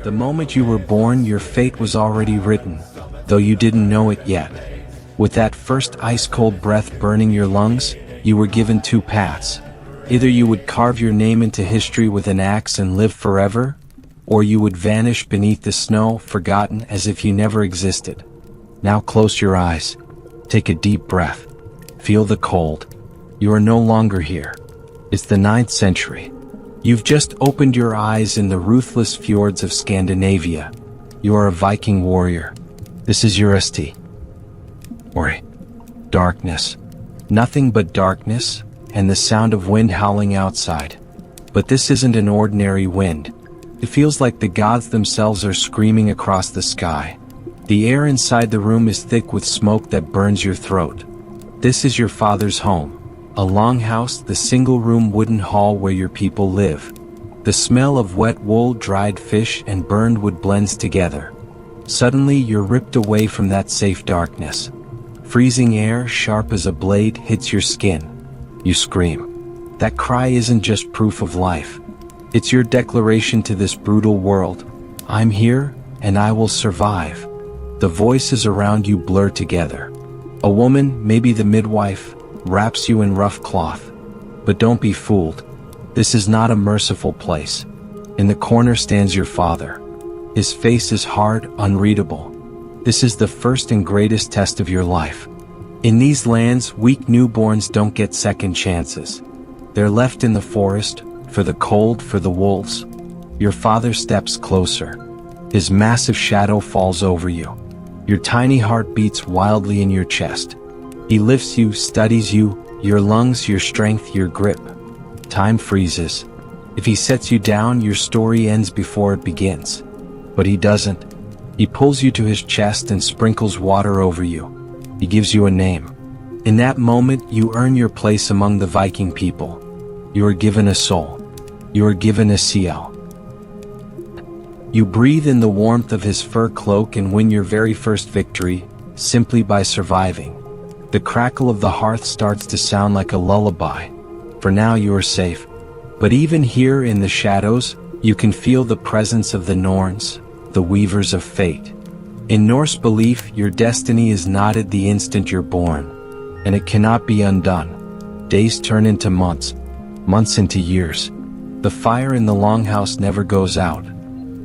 The moment you were born, your fate was already written, though you didn't know it yet. With that first ice-cold breath burning your lungs, you were given two paths. Either you would carve your name into history with an axe and live forever, or you would vanish beneath the snow, forgotten as if you never existed. Now close your eyes. Take a deep breath. Feel the cold. You are no longer here. It's the 9th century. You've just opened your eyes in the ruthless fjords of Scandinavia. You are a Viking warrior. This is your ST. Worry. Darkness. Nothing but darkness, and the sound of wind howling outside. But this isn't an ordinary wind. It feels like the gods themselves are screaming across the sky. The air inside the room is thick with smoke that burns your throat. This is your father's home. A longhouse, the single-room wooden hall where your people live. The smell of wet wool, dried fish, and burned wood blends together. Suddenly, you're ripped away from that safe darkness. Freezing air, sharp as a blade, hits your skin. You scream. That cry isn't just proof of life. It's your declaration to this brutal world. I'm here, and I will survive. The voices around you blur together. A woman, maybe the midwife, wraps you in rough cloth. But don't be fooled. This is not a merciful place. In the corner stands your father. His face is hard, unreadable. This is the first and greatest test of your life. In these lands, weak newborns don't get second chances. They're left in the forest, for the cold, for the wolves. Your father steps closer. His massive shadow falls over you. Your tiny heart beats wildly in your chest. He lifts you, studies you, your lungs, your strength, your grip. Time freezes. If he sets you down, your story ends before it begins. But he doesn't. He pulls you to his chest and sprinkles water over you. He gives you a name. In that moment, you earn your place among the Viking people. You are given a soul. You are given a ciel. You breathe in the warmth of his fur cloak and win your very first victory, simply by surviving. The crackle of the hearth starts to sound like a lullaby. For now you are safe. But even here in the shadows, you can feel the presence of the Norns, the weavers of fate. In Norse belief, your destiny is knotted the instant you're born, and it cannot be undone. Days turn into months, months into years. The fire in the longhouse never goes out.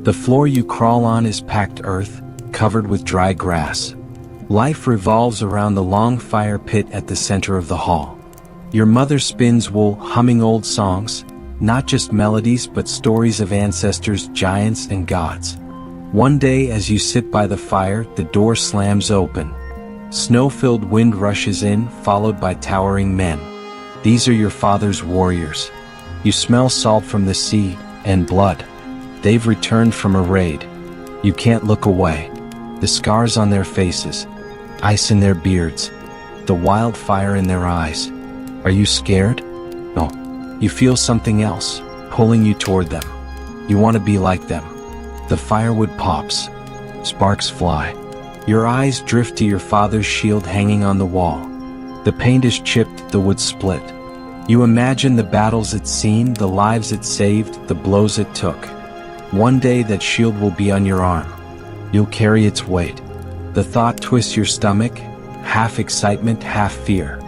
The floor you crawl on is packed earth, covered with dry grass. Life revolves around the long fire pit at the center of the hall. Your mother spins wool, humming old songs, not just melodies but stories of ancestors, giants, and gods. One day, as you sit by the fire, the door slams open. Snow-filled wind rushes in, followed by towering men. These are your father's warriors. You smell salt from the sea, and blood. They've returned from a raid. You can't look away. The scars on their faces, ice in their beards, the wildfire in their eyes. Are you scared? No. You feel something else, pulling you toward them. You want to be like them. The firewood pops. Sparks fly. Your eyes drift to your father's shield hanging on the wall. The paint is chipped, the wood split. You imagine the battles it's seen, the lives it saved, the blows it took. One day that shield will be on your arm. You'll carry its weight. The thought twists your stomach, half excitement, half fear.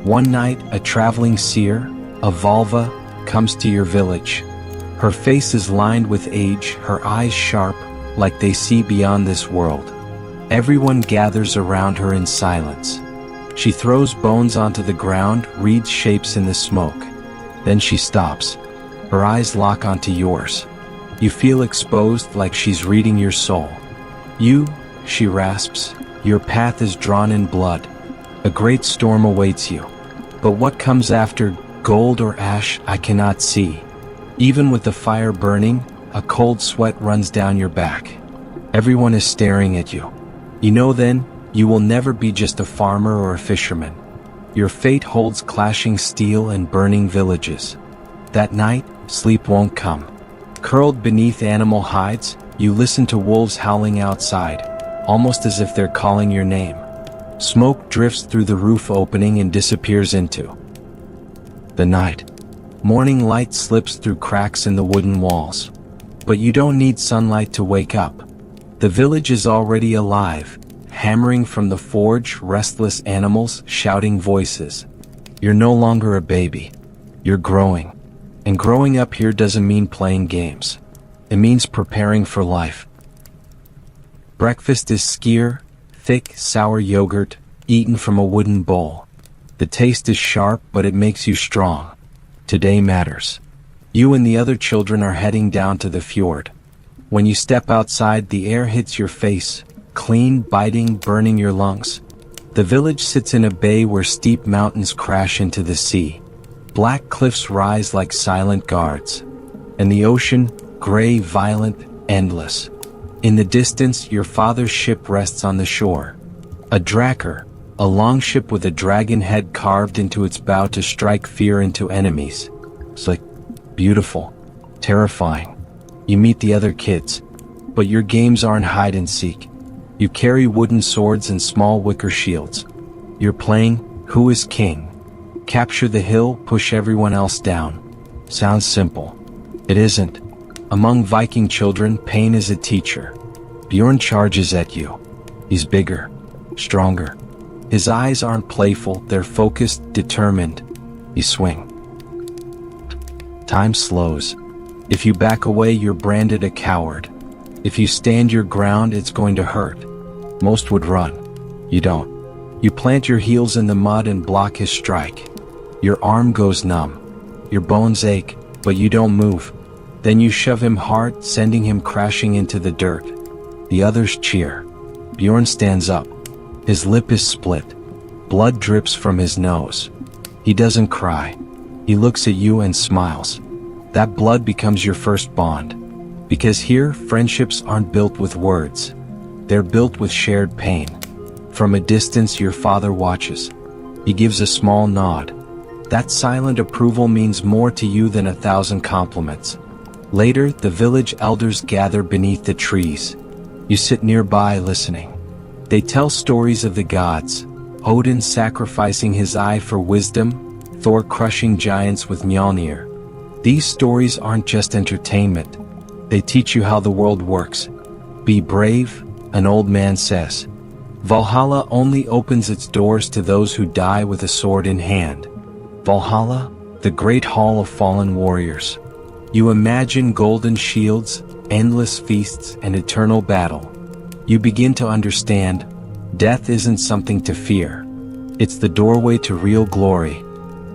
One night, a traveling seer, a Volva, comes to your village. Her face is lined with age, her eyes sharp, like they see beyond this world. Everyone gathers around her in silence. She throws bones onto the ground, reads shapes in the smoke. Then she stops. Her eyes lock onto yours. You feel exposed, like she's reading your soul. You, she rasps, your path is drawn in blood. A great storm awaits you. But what comes after, gold or ash, I cannot see. Even with the fire burning, a cold sweat runs down your back. Everyone is staring at you. You know then, you will never be just a farmer or a fisherman. Your fate holds clashing steel and burning villages. That night, sleep won't come. Curled beneath animal hides, you listen to wolves howling outside, almost as if they're calling your name. Smoke drifts through the roof opening and disappears into the night. Morning light slips through cracks in the wooden walls. But you don't need sunlight to wake up. The village is already alive, hammering from the forge, restless animals, shouting voices. You're no longer a baby. You're growing. And growing up here doesn't mean playing games. It means preparing for life. Breakfast is skyr, thick, sour yogurt, eaten from a wooden bowl. The taste is sharp, but it makes you strong. Today matters. You and the other children are heading down to the fjord. When you step outside, the air hits your face, clean, biting, burning your lungs. The village sits in a bay where steep mountains crash into the sea. Black cliffs rise like silent guards. And the ocean, gray, violent, endless. In the distance, your father's ship rests on the shore. A drakkar, a long ship with a dragon head carved into its bow to strike fear into enemies. It's like beautiful, terrifying. You meet the other kids, but your games aren't hide and seek. You carry wooden swords and small wicker shields. You're playing who is king. Capture the hill, push everyone else down. Sounds simple. It isn't. Among Viking children, pain is a teacher. Bjorn charges at you. He's bigger, stronger. His eyes aren't playful, they're focused, determined. You swing. Time slows. If you back away, you're branded a coward. If you stand your ground, it's going to hurt. Most would run. You don't. You plant your heels in the mud and block his strike. Your arm goes numb. Your bones ache, but you don't move. Then you shove him hard, sending him crashing into the dirt. The others cheer. Bjorn stands up. His lip is split. Blood drips from his nose. He doesn't cry. He looks at you and smiles. That blood becomes your first bond. Because here, friendships aren't built with words. They're built with shared pain. From a distance, your father watches. He gives a small nod. That silent approval means more to you than 1,000 compliments. Later, the village elders gather beneath the trees. You sit nearby listening. They tell stories of the gods. Odin sacrificing his eye for wisdom, Thor crushing giants with Mjolnir. These stories aren't just entertainment. They teach you how the world works. Be brave, an old man says. Valhalla only opens its doors to those who die with a sword in hand. Valhalla, the great hall of fallen warriors. You imagine golden shields, endless feasts, and eternal battle. You begin to understand, death isn't something to fear. It's the doorway to real glory.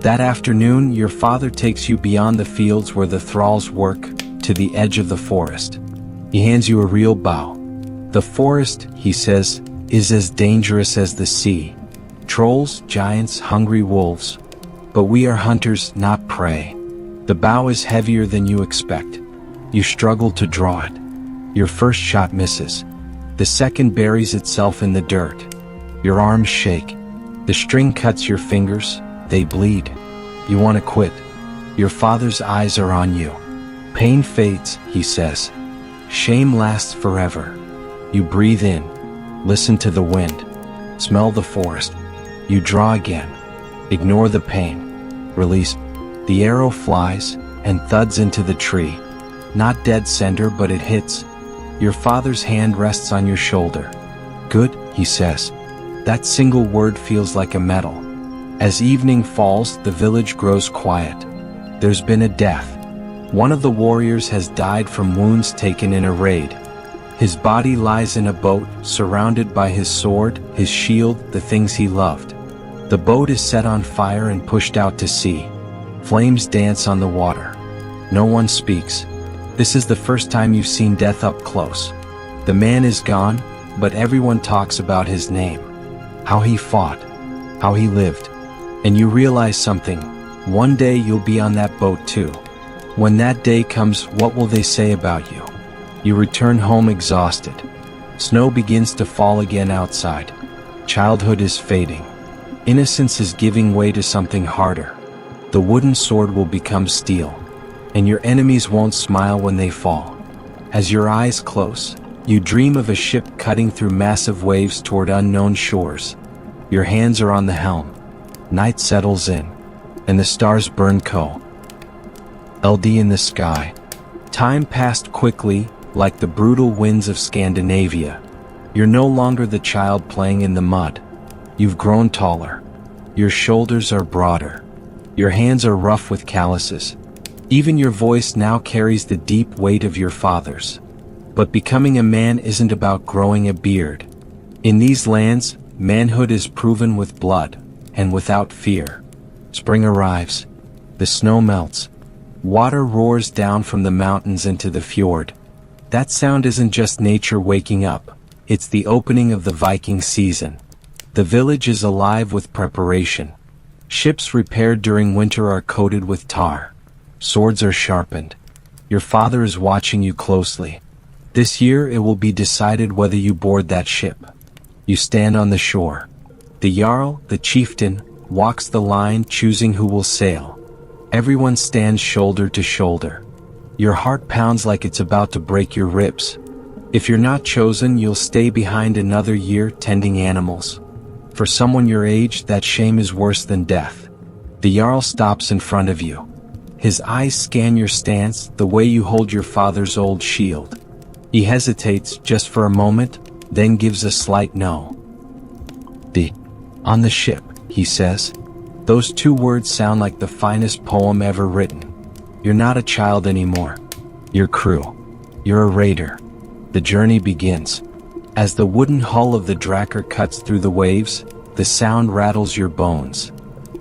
That afternoon, your father takes you beyond the fields where the thralls work, to the edge of the forest. He hands you a real bow. The forest, he says, is as dangerous as the sea. Trolls, giants, hungry wolves. But we are hunters, not prey. The bow is heavier than you expect. You struggle to draw it. Your first shot misses. The second buries itself in the dirt. Your arms shake. The string cuts your fingers. They bleed. You want to quit. Your father's eyes are on you. Pain fades, he says. Shame lasts forever. You breathe in. Listen to the wind. Smell the forest. You draw again. Ignore the pain. Release. The arrow flies and thuds into the tree. Not dead center, but it hits. Your father's hand rests on your shoulder. Good, he says. That single word feels like a medal. As evening falls, the village grows quiet. There's been a death. One of the warriors has died from wounds taken in a raid. His body lies in a boat, surrounded by his sword, his shield, the things he loved. The boat is set on fire and pushed out to sea. Flames dance on the water. No one speaks. This is the first time you've seen death up close. The man is gone, but everyone talks about his name. How he fought. How he lived. And you realize something. One day you'll be on that boat too. When that day comes, what will they say about you? You return home exhausted. Snow begins to fall again outside. Childhood is fading. Innocence is giving way to something harder. The wooden sword will become steel. And your enemies won't smile when they fall. As your eyes close, you dream of a ship cutting through massive waves toward unknown shores. Your hands are on the helm. Night settles in, and the stars burn cold. LD in the sky. Time passed quickly, like the brutal winds of Scandinavia. You're no longer the child playing in the mud. You've grown taller. Your shoulders are broader. Your hands are rough with calluses. Even your voice now carries the deep weight of your father's. But becoming a man isn't about growing a beard. In these lands, manhood is proven with blood, and without fear. Spring arrives. The snow melts. Water roars down from the mountains into the fjord. That sound isn't just nature waking up, it's the opening of the Viking season. The village is alive with preparation. Ships repaired during winter are coated with tar. Swords are sharpened. Your father is watching you closely. This year it will be decided whether you board that ship. You stand on the shore. The Jarl, the chieftain, walks the line choosing who will sail. Everyone stands shoulder to shoulder. Your heart pounds like it's about to break your ribs. If you're not chosen, you'll stay behind another year tending animals. For someone your age, that shame is worse than death. The Jarl stops in front of you. His eyes scan your stance, the way you hold your father's old shield. He hesitates just for a moment, then gives a slight no. On the ship, he says. Those two words sound like the finest poem ever written. You're not a child anymore. You're crew. You're a raider. The journey begins. As the wooden hull of the Drakkar cuts through the waves, the sound rattles your bones.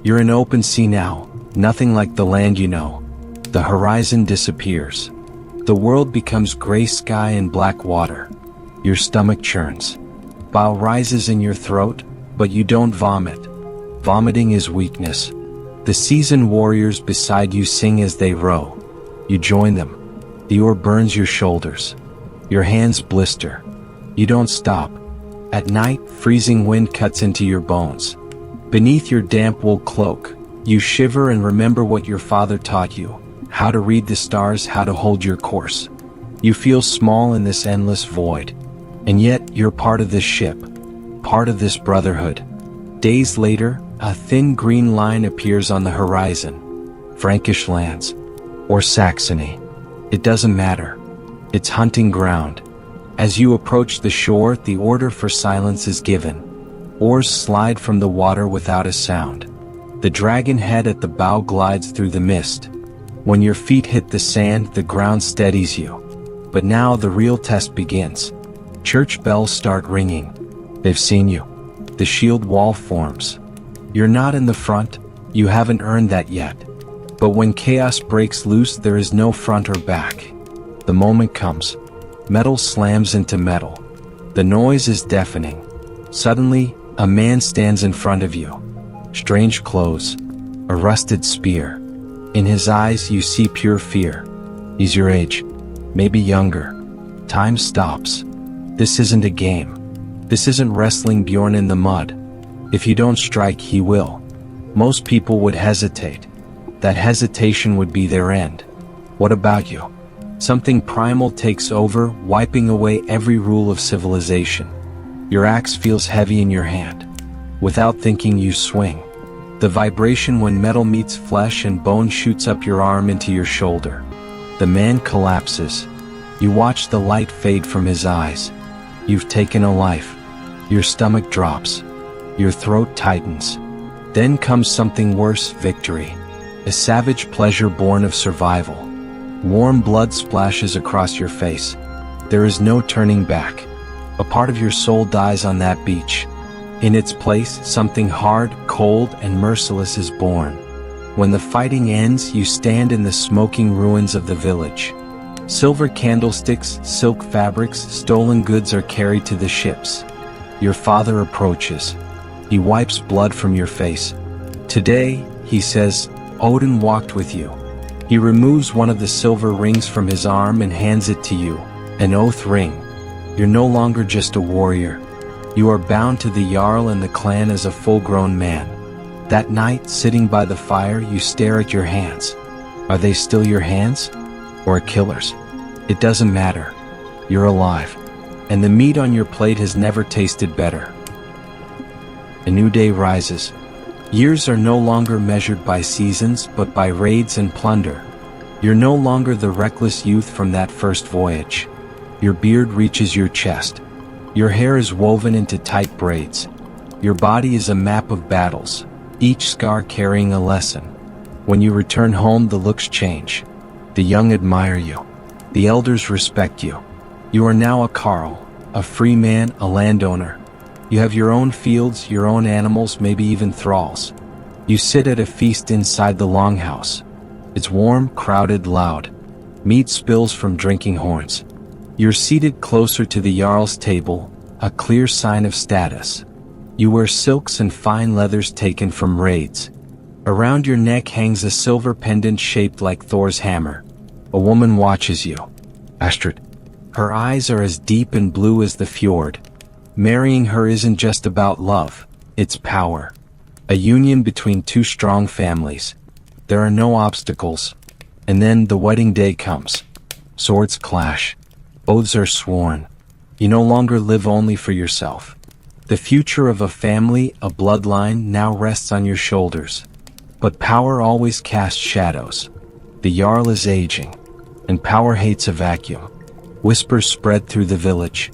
You're in open sea now, nothing like the land you know. The horizon disappears. The world becomes gray sky and black water. Your stomach churns. Bile rises in your throat, but you don't vomit. Vomiting is weakness. The seasoned warriors beside you sing as they row. You join them. The oar burns your shoulders. Your hands blister. You don't stop. At night, freezing wind cuts into your bones. Beneath your damp wool cloak, you shiver and remember what your father taught you. How to read the stars, how to hold your course. You feel small in this endless void. And yet, you're part of this ship. Part of this brotherhood. Days later, a thin green line appears on the horizon. Frankish lands. Or Saxony. It doesn't matter. It's hunting ground. As you approach the shore, the order for silence is given. Oars slide from the water without a sound. The dragon head at the bow glides through the mist. When your feet hit the sand, the ground steadies you. But now the real test begins. Church bells start ringing. They've seen you. The shield wall forms. You're not in the front, you haven't earned that yet. But when chaos breaks loose, there is no front or back. The moment comes. Metal slams into metal. The noise is deafening. Suddenly, a man stands in front of you. Strange clothes. A rusted spear. In his eyes you see pure fear. He's your age. Maybe younger. Time stops. This isn't a game. This isn't wrestling Bjorn in the mud. If you don't strike, he will. Most people would hesitate. That hesitation would be their end. What about you? Something primal takes over, wiping away every rule of civilization. Your axe feels heavy in your hand. Without thinking, you swing. The vibration when metal meets flesh and bone shoots up your arm into your shoulder. The man collapses. You watch the light fade from his eyes. You've taken a life. Your stomach drops. Your throat tightens. Then comes something worse, victory. A savage pleasure born of survival. Warm blood splashes across your face. There is no turning back. A part of your soul dies on that beach. In its place, something hard, cold, and merciless is born. When the fighting ends, you stand in the smoking ruins of the village. Silver candlesticks, silk fabrics, stolen goods are carried to the ships. Your father approaches. He wipes blood from your face. Today, he says, Odin walked with you. He removes one of the silver rings from his arm and hands it to you, an oath ring. You're no longer just a warrior. You are bound to the Jarl and the clan as a full-grown man. That night, sitting by the fire, you stare at your hands. Are they still your hands? Or a killer's? It doesn't matter. You're alive. And the meat on your plate has never tasted better. A new day rises. Years are no longer measured by seasons, but by raids and plunder. You're no longer the reckless youth from that first voyage. Your beard reaches your chest. Your hair is woven into tight braids. Your body is a map of battles, each scar carrying a lesson. When you return home, the looks change. The young admire you. The elders respect you. You are now a Carl, a free man, a landowner. You have your own fields, your own animals, maybe even thralls. You sit at a feast inside the longhouse. It's warm, crowded, loud. Meat spills from drinking horns. You're seated closer to the Jarl's table, a clear sign of status. You wear silks and fine leathers taken from raids. Around your neck hangs a silver pendant shaped like Thor's hammer. A woman watches you. Astrid. Her eyes are as deep and blue as the fjord. Marrying her isn't just about love, it's power. A union between two strong families. There are no obstacles. And then the wedding day comes. Swords clash. Oaths are sworn. You no longer live only for yourself. The future of a family, a bloodline, now rests on your shoulders. But power always casts shadows. The Jarl is aging, and power hates a vacuum. Whispers spread through the village.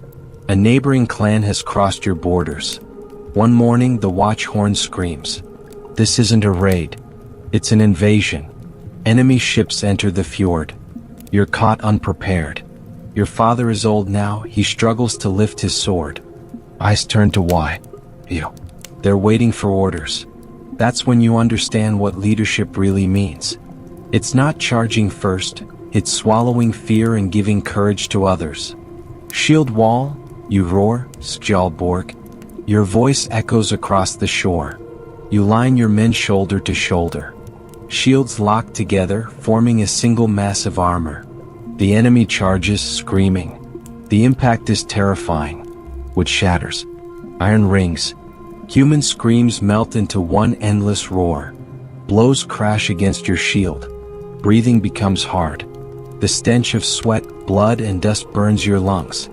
A neighboring clan has crossed your borders. One morning, the watch horn screams. This isn't a raid. It's an invasion. Enemy ships enter the fjord. You're caught unprepared. Your father is old now, he struggles to lift his sword. Eyes turn to you. They're waiting for orders. That's when you understand what leadership really means. It's not charging first, it's swallowing fear and giving courage to others. Shield wall, you roar, Skjalborg. Your voice echoes across the shore. You line your men shoulder to shoulder. Shields lock together, forming a single mass of armor. The enemy charges, screaming. The impact is terrifying. Wood shatters. Iron rings. Human screams melt into one endless roar. Blows crash against your shield. Breathing becomes hard. The stench of sweat, blood, and dust burns your lungs.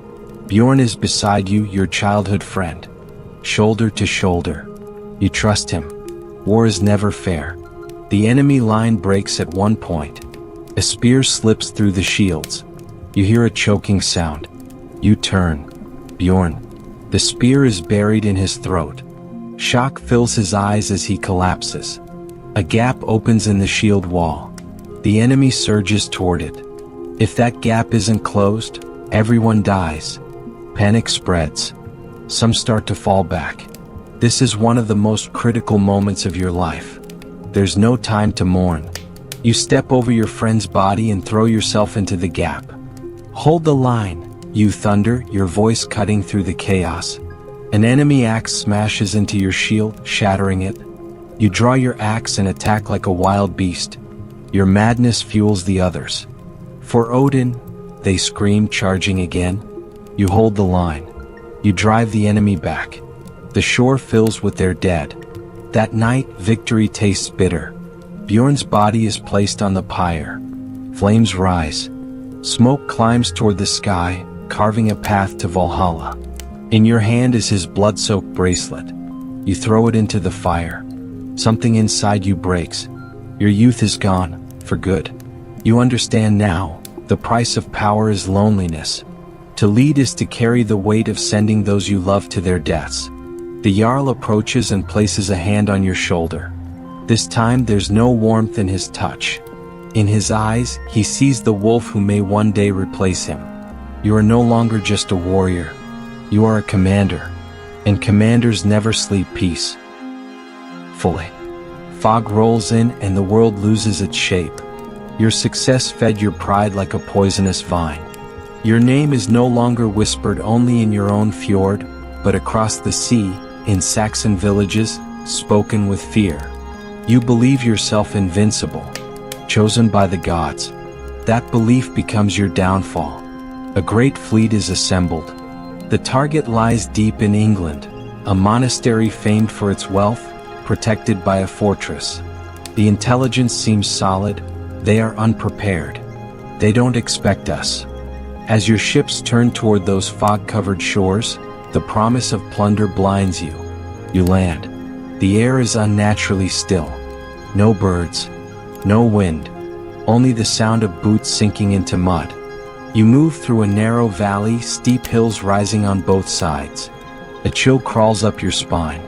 Bjorn is beside you, your childhood friend. Shoulder to shoulder. You trust him. War is never fair. The enemy line breaks at one point. A spear slips through the shields. You hear a choking sound. You turn. Bjorn. The spear is buried in his throat. Shock fills his eyes as he collapses. A gap opens in the shield wall. The enemy surges toward it. If that gap isn't closed, everyone dies. Panic spreads. Some start to fall back. This is one of the most critical moments of your life. There's no time to mourn. You step over your friend's body and throw yourself into the gap. Hold the line, you thunder, your voice cutting through the chaos. An enemy axe smashes into your shield, shattering it. You draw your axe and attack like a wild beast. Your madness fuels the others. For Odin, they scream, charging again. You hold the line. You drive the enemy back. The shore fills with their dead. That night, victory tastes bitter. Bjorn's body is placed on the pyre. Flames rise. Smoke climbs toward the sky, carving a path to Valhalla. In your hand is his blood-soaked bracelet. You throw it into the fire. Something inside you breaks. Your youth is gone, for good. You understand now, the price of power is loneliness. To lead is to carry the weight of sending those you love to their deaths. The Jarl approaches and places a hand on your shoulder. This time there's no warmth in his touch. In his eyes, he sees the wolf who may one day replace him. You are no longer just a warrior. You are a commander. And commanders never sleep peacefully. Fog rolls in and the world loses its shape. Your success fed your pride like a poisonous vine. Your name is no longer whispered only in your own fjord, but across the sea, in Saxon villages, spoken with fear. You believe yourself invincible, chosen by the gods. That belief becomes your downfall. A great fleet is assembled. The target lies deep in England, a monastery famed for its wealth, protected by a fortress. The intelligence seems solid. They are unprepared. They don't expect us. As your ships turn toward those fog-covered shores, the promise of plunder blinds you. You land. The air is unnaturally still. No birds. No wind. only the sound of boots sinking into mud. You move through a narrow valley, steep hills rising on both sides. A chill crawls up your spine.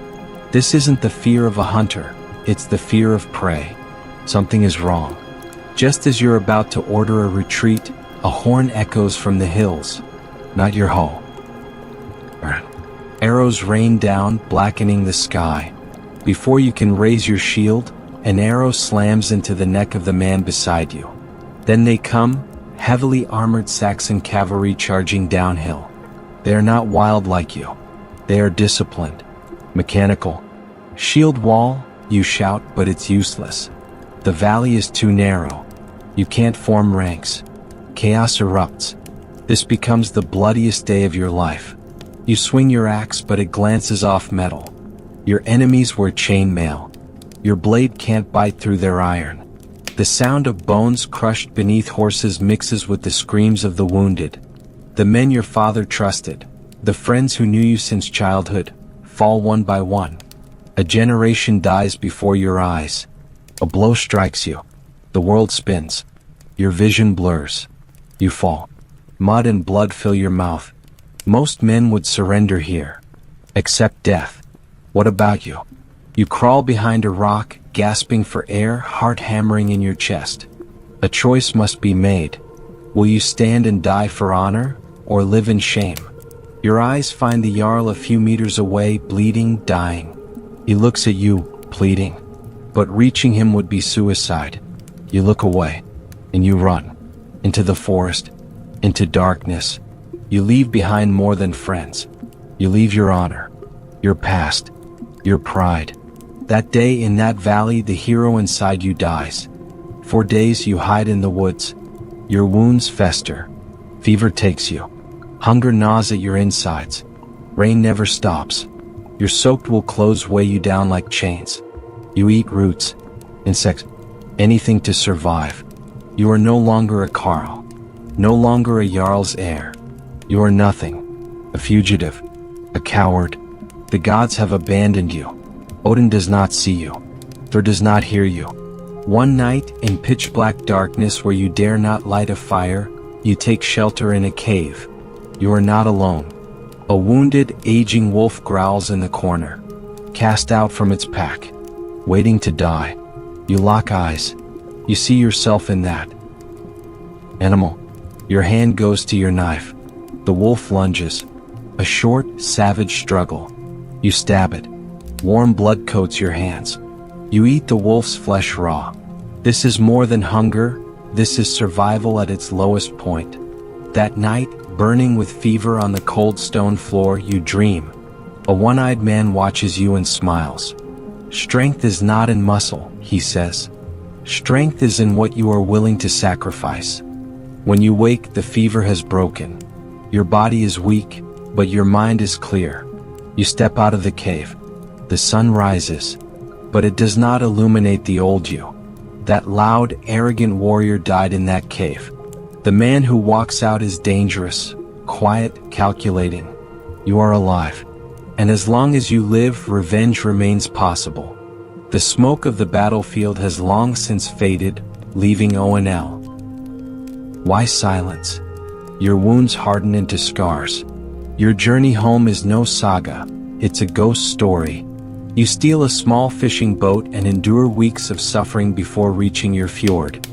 This isn't the fear of a hunter, it's the fear of prey. Something is wrong. Just as you're about to order a retreat, a horn echoes from the hills. Not your hoe. Arrows rain down, blackening the sky. Before you can raise your shield, an arrow slams into the neck of the man beside you. Then they come, heavily armored Saxon cavalry charging downhill. They are not wild like you. They are disciplined, mechanical. Shield wall, you shout, but it's useless. The valley is too narrow. You can't form ranks. Chaos erupts. This becomes the bloodiest day of your life. You swing your axe, but it glances off metal. Your enemies wear chainmail. Your blade can't bite through their iron. The sound of bones crushed beneath horses mixes with the screams of the wounded. The men your father trusted, the friends who knew you since childhood, fall one by one. A generation dies before your eyes. A blow strikes you. The world spins. Your vision blurs. You fall. Mud and blood fill your mouth. Most men would surrender here. Except death. What about you? You crawl behind a rock, gasping for air, heart hammering in your chest. A choice must be made. Will you stand and die for honor, or live in shame? Your eyes find the Jarl a few meters away, bleeding, dying. He looks at you, pleading. But reaching him would be suicide. You look away, and you run. Into the forest, into darkness. You leave behind more than friends. You leave your honor, your past, your pride. That day in that valley, the hero inside you dies. For days you hide in the woods. Your wounds fester. Fever takes you. Hunger gnaws at your insides. Rain never stops. Your soaked wool clothes weigh you down like chains. You eat roots, insects, anything to survive. You are no longer a Carl. No longer a Jarl's heir. You are nothing. A fugitive. A coward. The gods have abandoned you. Odin does not see you. Thor does not hear you. One night, in pitch-black darkness where you dare not light a fire, you take shelter in a cave. You are not alone. A wounded, aging wolf growls in the corner, cast out from its pack, waiting to die. You lock eyes. You see yourself in that animal. Your hand goes to your knife. The wolf lunges. A short, savage struggle. You stab it. Warm blood coats your hands. You eat the wolf's flesh raw. This is more than hunger. This is survival at its lowest point. That night, burning with fever on the cold stone floor, you dream. A one-eyed man watches you and smiles. Strength is not in muscle, he says. Strength is in what you are willing to sacrifice. When you wake, the fever has broken. Your body is weak, but your mind is clear. You step out of the cave. The sun rises, but it does not illuminate the old you. That loud, arrogant warrior died in that cave. The man who walks out is dangerous, quiet, calculating. You are alive. And as long as you live, revenge remains possible. The smoke of the battlefield has long since faded, leaving Onl. Why silence? Your wounds harden into scars. Your journey home is no saga, it's a ghost story. You steal a small fishing boat and endure weeks of suffering before reaching your fjord.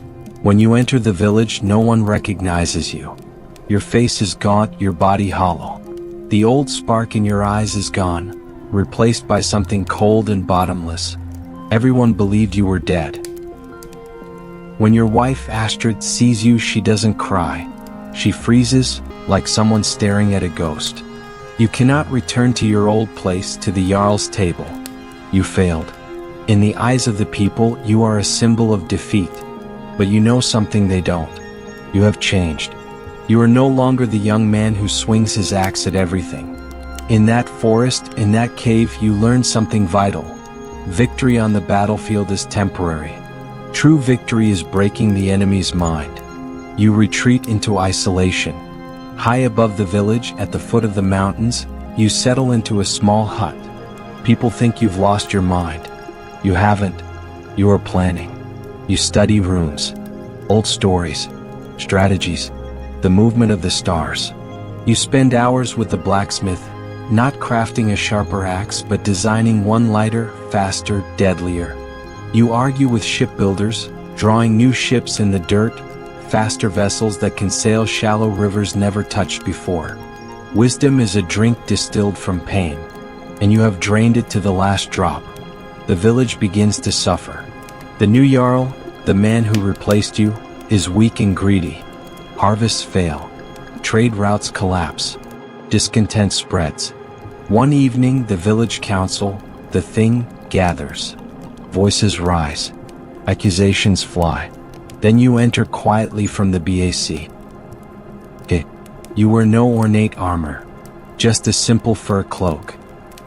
When you enter the village, no one recognizes you. Your face is gaunt, your body hollow. The old spark in your eyes is gone, replaced by something cold and bottomless. Everyone believed you were dead. When your wife Astrid sees you, she doesn't cry. She freezes, like someone staring at a ghost. You cannot return to your old place, to the Jarl's table. You failed. In the eyes of the people, you are a symbol of defeat. But you know something they don't. You have changed. You are no longer the young man who swings his axe at everything. In that forest, in that cave, you learn something vital. Victory on the battlefield is temporary. True victory is breaking the enemy's mind. You retreat into isolation. High above the village, at the foot of the mountains, you settle into a small hut. People think you've lost your mind. You haven't. You are planning. You study runes. Old stories, strategies, the movement of the stars. You spend hours with the blacksmith, not crafting a sharper axe but designing one lighter, faster, deadlier. You argue with shipbuilders, drawing new ships in the dirt, faster vessels that can sail shallow rivers never touched before. Wisdom is a drink distilled from pain, and you have drained it to the last drop. The village begins to suffer. The new Jarl, the man who replaced you, is weak and greedy. Harvests fail. Trade routes collapse. Discontent spreads. One evening, the village council, the thing, gathers. Voices rise. Accusations fly. Then you enter quietly from the BAC. You wear no ornate armor, just a simple fur cloak.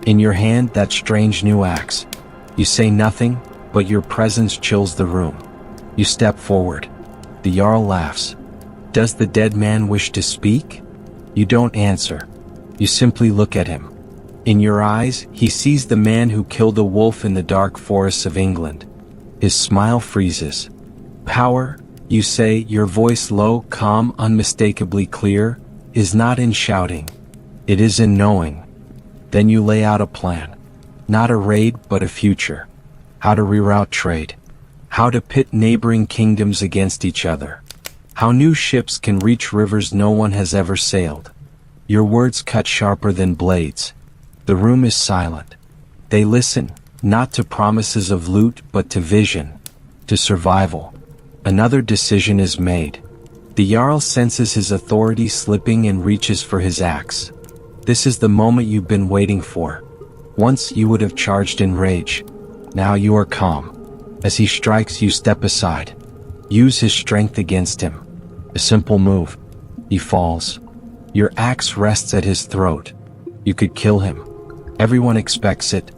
In your hand, that strange new axe. You say nothing, but your presence chills the room. You step forward. The Jarl laughs. Does the dead man wish to speak? You don't answer. You simply look at him. In your eyes, he sees the man who killed a wolf in the dark forests of England. His smile freezes. Power, you say, your voice low, calm, unmistakably clear, is not in shouting. It is in knowing. Then you lay out a plan. Not a raid, but a future. How to reroute trade. How to pit neighboring kingdoms against each other. How new ships can reach rivers no one has ever sailed. Your words cut sharper than blades. The room is silent. They listen, not to promises of loot, but to vision, to survival. Another decision is made. The Jarl senses his authority slipping and reaches for his axe. This is the moment you've been waiting for. Once you would have charged in rage. Now you are calm. As he strikes, you step aside. Use his strength against him. A simple move. He falls. Your axe rests at his throat. You could kill him. Everyone expects it.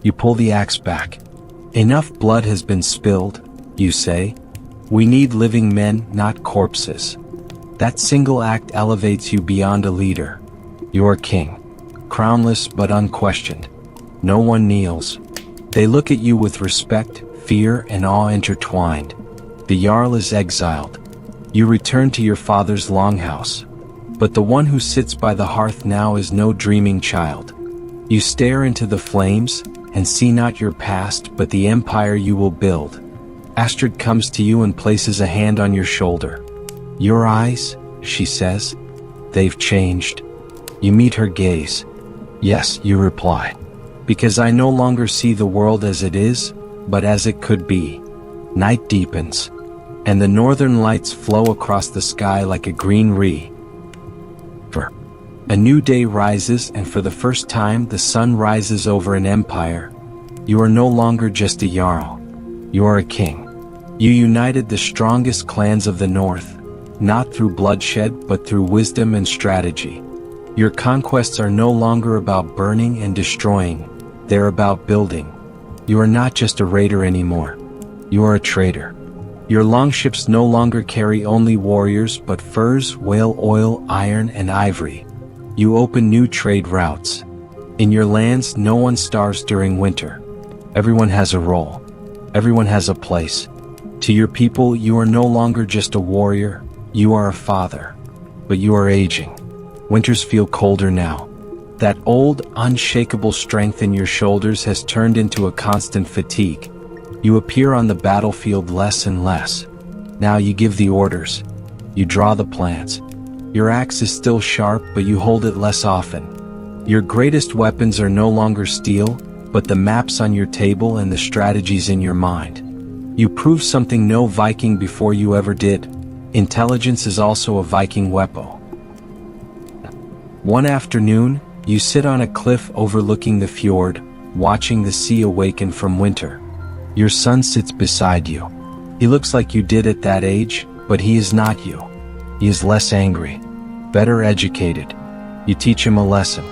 You pull the axe back. Enough blood has been spilled, you say. We need living men, not corpses. That single act elevates you beyond a leader. You are king. Crownless but unquestioned. No one kneels. They look at you with respect, fear, and awe intertwined. The Jarl is exiled. You return to your father's longhouse. But the one who sits by the hearth now is no dreaming child. You stare into the flames, and see not your past but the empire you will build. Astrid comes to you and places a hand on your shoulder. Your eyes, she says, they've changed. You meet her gaze. Yes, you reply. Because I no longer see the world as it is, but as it could be. Night deepens, and the northern lights flow across the sky like a green river. A new day rises, and for the first time the sun rises over an empire. You are no longer just a Jarl. You are a king. You united the strongest clans of the north, not through bloodshed but through wisdom and strategy. Your conquests are no longer about burning and destroying, they're about building. You are not just a raider anymore. You are a trader. Your longships no longer carry only warriors but furs, whale oil, iron, and ivory. You open new trade routes. In your lands, no one starves during winter. Everyone has a role. Everyone has a place. To your people, you are no longer just a warrior, you are a father. But you are aging. Winters feel colder now. That old, unshakable strength in your shoulders has turned into a constant fatigue. You appear on the battlefield less and less. Now you give the orders. You draw the plans. Your axe is still sharp, but you hold it less often. Your greatest weapons are no longer steel, but the maps on your table and the strategies in your mind. You prove something no Viking before you ever did. Intelligence is also a Viking weapon. One afternoon, you sit on a cliff overlooking the fjord, watching the sea awaken from winter. Your son sits beside you. He looks like you did at that age, but he is not you. He is less angry, better educated. You teach him a lesson.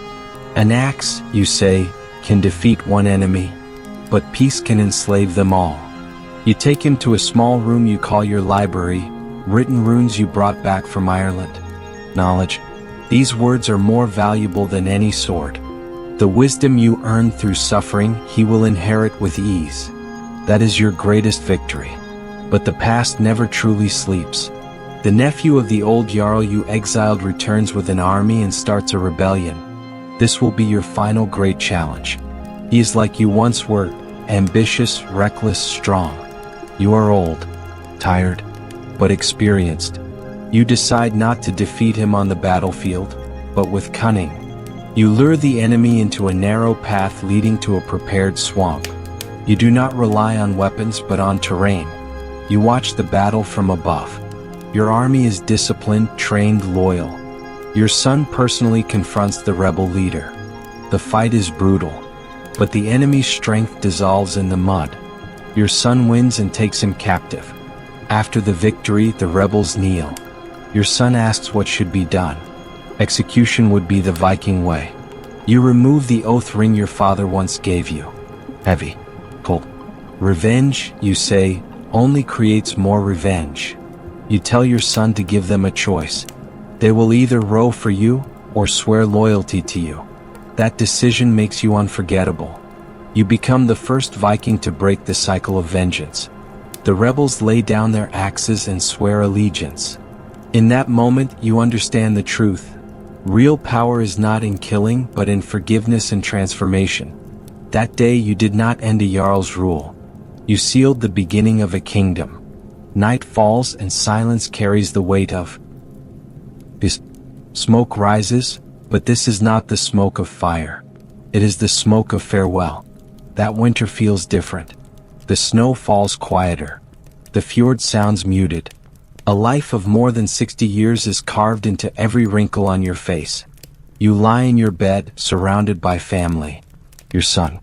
An axe, you say, can defeat one enemy, but peace can enslave them all. You take him to a small room you call your library, written runes you brought back from Ireland. Knowledge. These words are more valuable than any sword. The wisdom you earned through suffering, he will inherit with ease. That is your greatest victory. But the past never truly sleeps. The nephew of the old Jarl you exiled returns with an army and starts a rebellion. This will be your final great challenge. He is like you once were, ambitious, reckless, strong. You are old, tired, but experienced. You decide not to defeat him on the battlefield, but with cunning. You lure the enemy into a narrow path leading to a prepared swamp. You do not rely on weapons but on terrain. You watch the battle from above. Your army is disciplined, trained, loyal. Your son personally confronts the rebel leader. The fight is brutal, but the enemy's strength dissolves in the mud. Your son wins and takes him captive. After the victory, the rebels kneel. Your son asks what should be done. Execution would be the Viking way. You remove the oath ring your father once gave you. Heavy. Cold. Revenge, you say, only creates more revenge. You tell your son to give them a choice. They will either row for you or swear loyalty to you. That decision makes you unforgettable. You become the first Viking to break the cycle of vengeance. The rebels lay down their axes and swear allegiance. In that moment, you understand the truth. Real power is not in killing, but in forgiveness and transformation. That day you did not end a Jarl's rule. You sealed the beginning of a kingdom. Night falls and silence carries the weight of his. Smoke rises, but this is not the smoke of fire. It is the smoke of farewell. That winter feels different. The snow falls quieter. The fjord sounds muted. A life of more than 60 years is carved into every wrinkle on your face. You lie in your bed, surrounded by family. Your son,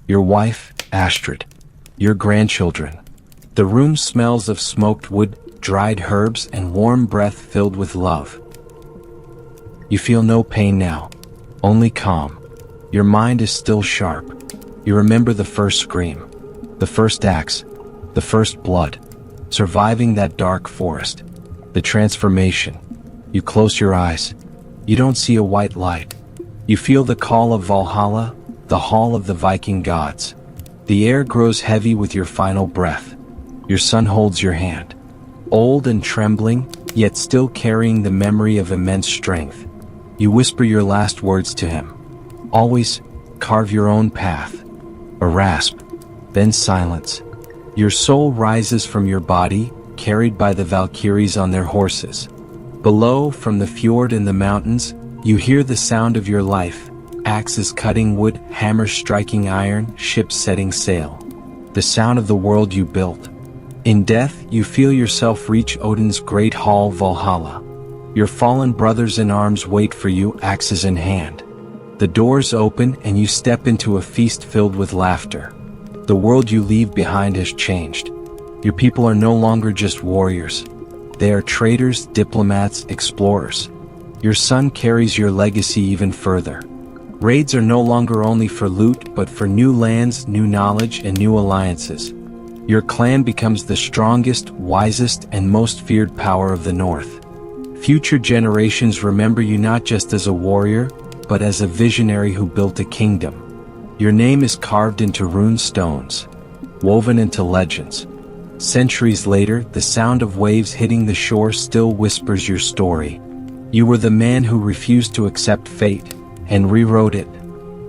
your wife, Astrid, your grandchildren. The room smells of smoked wood, dried herbs, and warm breath filled with love. You feel no pain now, only calm. Your mind is still sharp. You remember the first scream, the first axe, the first blood, surviving that dark forest. The transformation. You close your eyes. You don't see a white light. You feel the call of Valhalla, the hall of the Viking gods. The air grows heavy with your final breath. Your son holds your hand. Old and trembling, yet still carrying the memory of immense strength. You whisper your last words to him. Always carve your own path. A rasp, then silence. Your soul rises from your body, carried by the Valkyries on their horses. Below, from the fjord and the mountains, you hear the sound of your life. Axes cutting wood, hammers striking iron, ships setting sail. The sound of the world you built. In death, you feel yourself reach Odin's great hall Valhalla. Your fallen brothers in arms wait for you, axes in hand. The doors open and you step into a feast filled with laughter. The world you leave behind has changed. Your people are no longer just warriors. They are traders, diplomats, explorers. Your son carries your legacy even further. Raids are no longer only for loot, but for new lands, new knowledge, and new alliances. Your clan becomes the strongest, wisest, and most feared power of the North. Future generations remember you not just as a warrior, but as a visionary who built a kingdom. Your name is carved into rune stones, woven into legends. Centuries later, the sound of waves hitting the shore still whispers your story. You were the man who refused to accept fate, and rewrote it.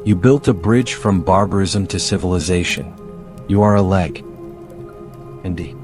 You built a bridge from barbarism to civilization. You are a leg. Indeed.